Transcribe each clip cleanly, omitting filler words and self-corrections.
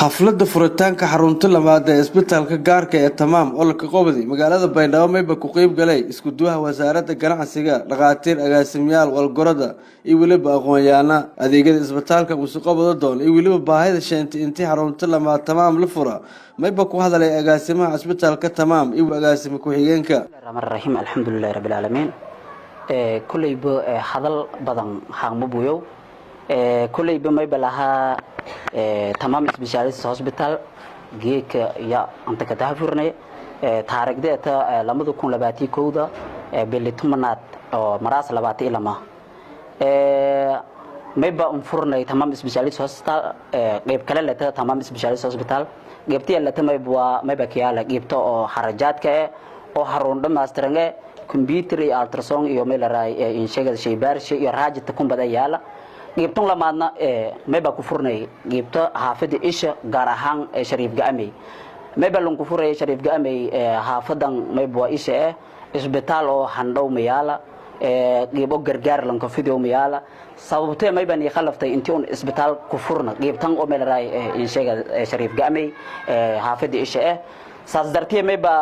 xafladda furitaanka xarunta labaad ee isbitaalka gaarka ee Tamaam oo la qabsaday magaalada Baydhabo mayba ku qayb galay isku duwaha wasaaradda ganacsiga dhaqaatiir agaasimayaal walgorada iyo waliba aqoon-yahano adeegyada isbitaalka uu soo qabado doon iyo waliba baahida sheentay intii xarunta labaad Tamaam la furo mayba ku hadalay agaasimaha isbitaalka Tamaam iyo agaasima ku xigeenka rahim alxamdulillahi rabbil alamin kullayba hadal badan xaqmo buuyow kullayba mayba laha Tamaam Specialist Hospital geeka ya anta ka daafurnay taariikhdeeda 2021 bili tumanaad oo maraas 22 mayba furnay Tamaam Specialist Hospital qayb kale leh Tamaam Specialist Hospital qaybtii la mayba kiyaala qaybta oo xarajaadka oo xarun dhamaastiran computer iyo ultrasound iyo meel raay in sheegada shaybaarshi iyo raajita kumbada yaala qaybtan lamaadna mayba ku furnay qaybta xaafada isha gaar ahaan Shariif Gaamey mayba lan ku furay Shariif Gaamey xaafadan mayba isha isbitaal oo handhow mayaala qaybo gargaar lan ka fidiyo mayaala sababtee mayba ni khalaftay intii uu isbitaal ku furna qaybtan oo meel raay in sheegada Shariif Gaamey xaafada isha saas dartii mayba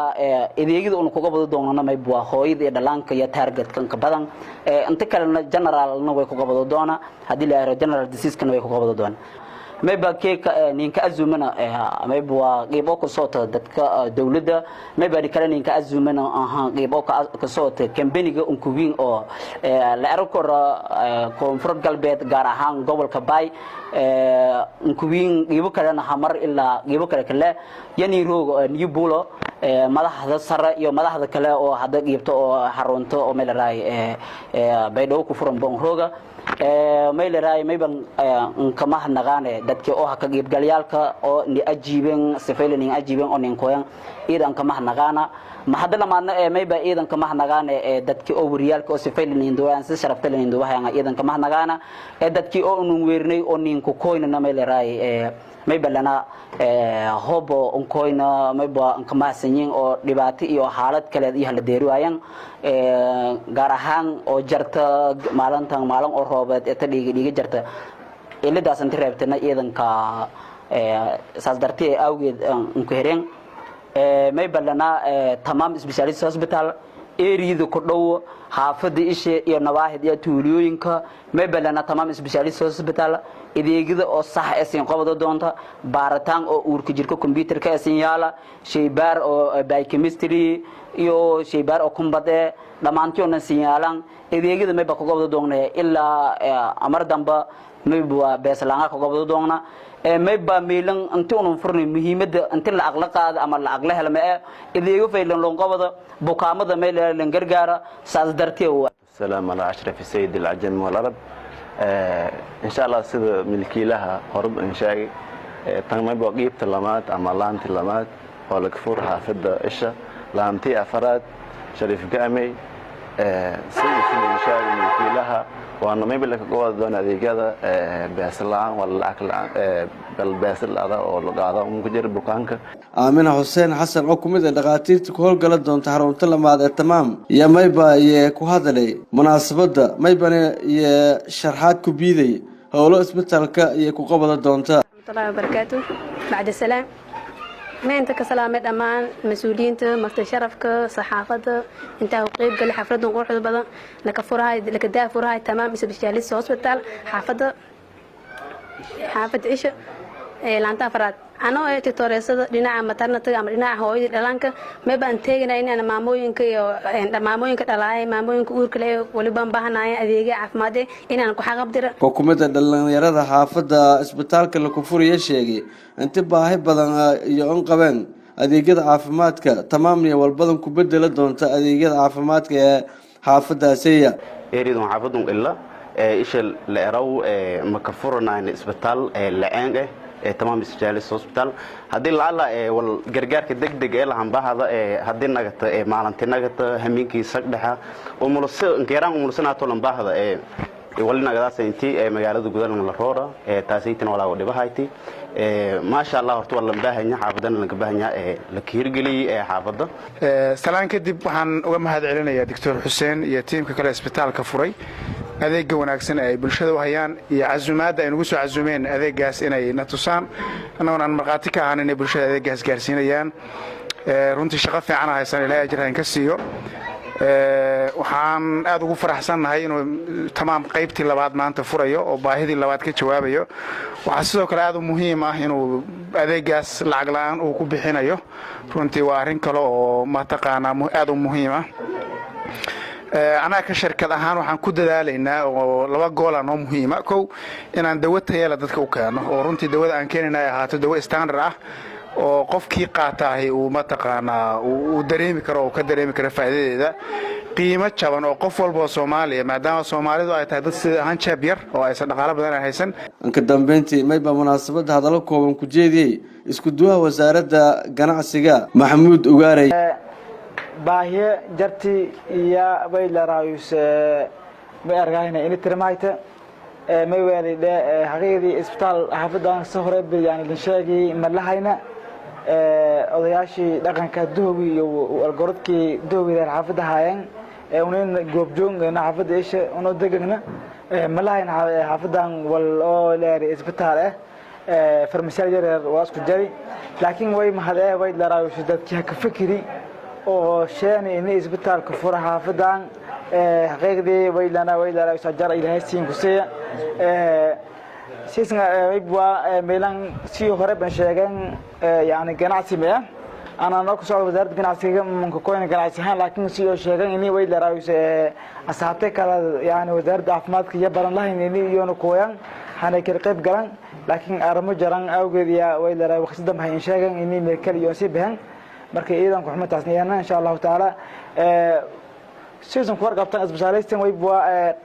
adeegyada uu ku qabado doonana mayba hooyada iyo dhalaanka iyo targetkan ka badan inta kalena generalna way ku qabado doona hadii la yiraahdo general disease kan way ku qabado doona mayba keeka ninka azumana mayba qaybo ku soo dadka dawladda mayba kale ninka azumana qaybo ka soo kambaniga ku weyn oo la arko koonfur galbeed gaar ahaan gobolka Bay ku weyn qaybo kalena hamar ilaa qaybo kale yani roog new bulo madaxda sare iyo madaxda kale oo hada qaybto oo xarunta oo meel raay Baydhabo ku furan boon rooga meel raay mayban kama naqaane dadkii oo ka qaybgalayaalka oo ni ajiibeen sifeelin ajiibeen oo ninkooyan iidan kama naqaana ma hadda lamaadna mayba iidan kama naqaane dadkii oo wariyaalka oo sifeelin indooyan si sharafta leh indooyan iidan kama naqaana dadkii oo uu weernay oo ninku kooyna meel raay mayba lana hobo onkoyna mayba kama sanyin oo dhibaato iyo xaalad kale iyo la deeriyaan gaar ahaan oo jarta maalintan maalin oo roobeed ee dhiga jarta iladaas inta reebtana ciidanka saas dartii awgeed ku hereen mayba lana Tamaam Specialist Hospital eriyada ku dhow xaafada isha iyo nawaahid iyo tuulooyinka mayba lana Tamaam Specialist Hospital adeegyada oo sax ah siin qabado doonta baaritaan oo uurka jirka computerka siin yaala shaybaar oo biochemistry iyo shaybaar oo kumbade dhamaantoona siin yaalan adeegyada mayba ku qabado doonaa ilaa amar damba mayba beeslaanga ku qabado doona mayba meelan inta uu furnay muhiimada inta la aqla qaad ama la aqla helma adeego faylan loo qabado bukaamada meel la gargaara saas dartii salaam ala ashraf sayyid al-ajam wal arab إن شاء الله سيد ملكيلها هرب إن شاء تنمي بقيب تلامات أما لام تلامات ولا كفورها في الإشة لامتي أفراد شريف قامي سيد إن شاء ملكيلها وأنا ما يبلك قوة دون هذه كذا بأسلام ولا أكل بالبأسل هذا ولا هذا ممكن يجرب بكانك آمنة حسين حسن حكومة الدكاترة كل قلد دون تحرم تلما هذا تمام يا ما يبا يكوهذا لي مناسبة ده ما يبا شرحات كبيرة هؤلاء اسمتلك يكوقبل دون تا الله وبركاته بعد السلام ما أنت كسلامة أمان مسؤولين مفتش شرفك صحافة أنت وقيب قال حفلة نقول بدن لك فرها لك ده فرها تمام سبيشاليست هوسبيتال حافظ إيش لانتا فراد أنا تطوريسة دينا عمتنا تجمع دينا هواي دلانك ما بنتجنا إن أنا ماموين كتلاعي ماموين كوركلي ولبان بهناي أديجي عفمادي إن أنا كحاجة بدر حكومة دلنا يرى حافظ إسبتال كالكفور يشيء أنت باهي بدن يوم قبل أديجي عفمادك تمامني والبدن كبدل دون أديجي عفمادك حافظ سيء يريدون حافظهم إلا إيش الرو مكفورنا إن إسبتال لعنجه Tamaam Specialist Hospital hadii la wal gargaarka degdeg ee lahan bahada hadii nagata maalintii nagata hamiinkii sagdhaxa oo umulsanaato lan bahada wali nagadaas intii magaalada gudaha la roora taasaytan wala dhibahayti ma sha Allah horta wala baahanya xaafadan laga baahanya la kiirgeliyay xaafada salaan kadib waxaan uga mahad celinayaa Dr. Xuseen iyo tiimka kale isbitaalka furay adeegga wanaagsan ay bulshada u hayaan iyo casuumaadda ay nagu soo casuumeen adeeggaas inay na tusaan annaguna aan markhaati ka ahaan inay bulshada adeeggaas gaarsiinayaan runtii shaqo fiican haysan ilaahay ajir ha ka siiyo waxaan aad ugu faraxsannahay inuu tamaam qaybtii labaad maanta furayo oo baahidii labaad ka jawaabayo waxaa sidoo kale aad u muhiim ah inuu adeeggaas lacag la'aan uu ku bixinayo runtii waa arrin kale oo mataqaanaa aad u muhiim ah anaga ka shirkad ahaan waxaan ku dadaalaynaa oo laba gool ah oo muhiim ah kow inaan dawo tayo leh dadka u keeno oo runtii dawada aan keenayna ay ahaato dawo standard ah oo qofkii qaataahay uu mataqaanaa uu dareemi karo oo ka dareemi karo faa'iidadeeda qiimo jaban oo qof walba oo Soomaaliya maadaama Soomaalidu ay tahay dad sida ahaan jeeb yar oo aysan dhaqaale badan haysan ka dambeyntii mayba munaasabada hadallo kooban ku jeediyay isku duwaha wasaaradda ganacsiga Maxamuud Ugaarey baahiye jarti iyo baylarayus ma argayna in tirmayta ma weelide haqiiqdi isbitaal xafadan soo hore biyaan la sheegay ma lahayna odayaashii dhaqanka doowi iyo algorodkii doowiga xafada haayeen unin goobjoogna xafada isha uno degagna ma lahayna xafadan wal oo leer isbitaal farmasiyaal yar waa isku jari laakiin way mahadee way larayus dadkii ka fikiri oo sheeni in isbitaalka fura xafadan haqiiqdi waylana sajar ilaahay siin ku see سيسنا يبوا ميلان سيو هرب نشجعن يعني جناعتي مياه أنا ناقص على وزارة جناعتي من كوين جناعتي هان لكن سيو شجعن إني ويد لرايس أصحابتك على يعني وزارة عفمات كي برا الله إني يونو كوين هناك رقيب جران لكن أرمو جران أو جديا ويد لرايس وخصدم هاي شجعن إني مكل يوسف بهن مركي إيران كحمة تصنيعنا إن شاء الله تعالى سيزن كوار قبطان أسبشاليستين ويبوا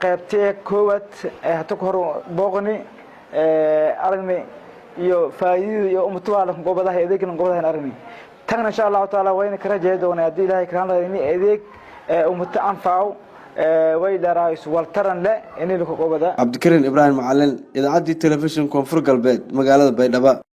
قبتي كوت هتكهرو بوغني أرمي يو فايد يو متوالى قبضة هيديك قبضة أرمي تغنى إن شاء الله تعالى وين كرجة دون يدي لها كرام لأني هيديك ومتأنفعوا ويدا رايس والترن لا إني لك قبضة عبد الكريم إبراهيم معلن إذا عدي تلفزيون كونفور قلبات مقالة بيدبا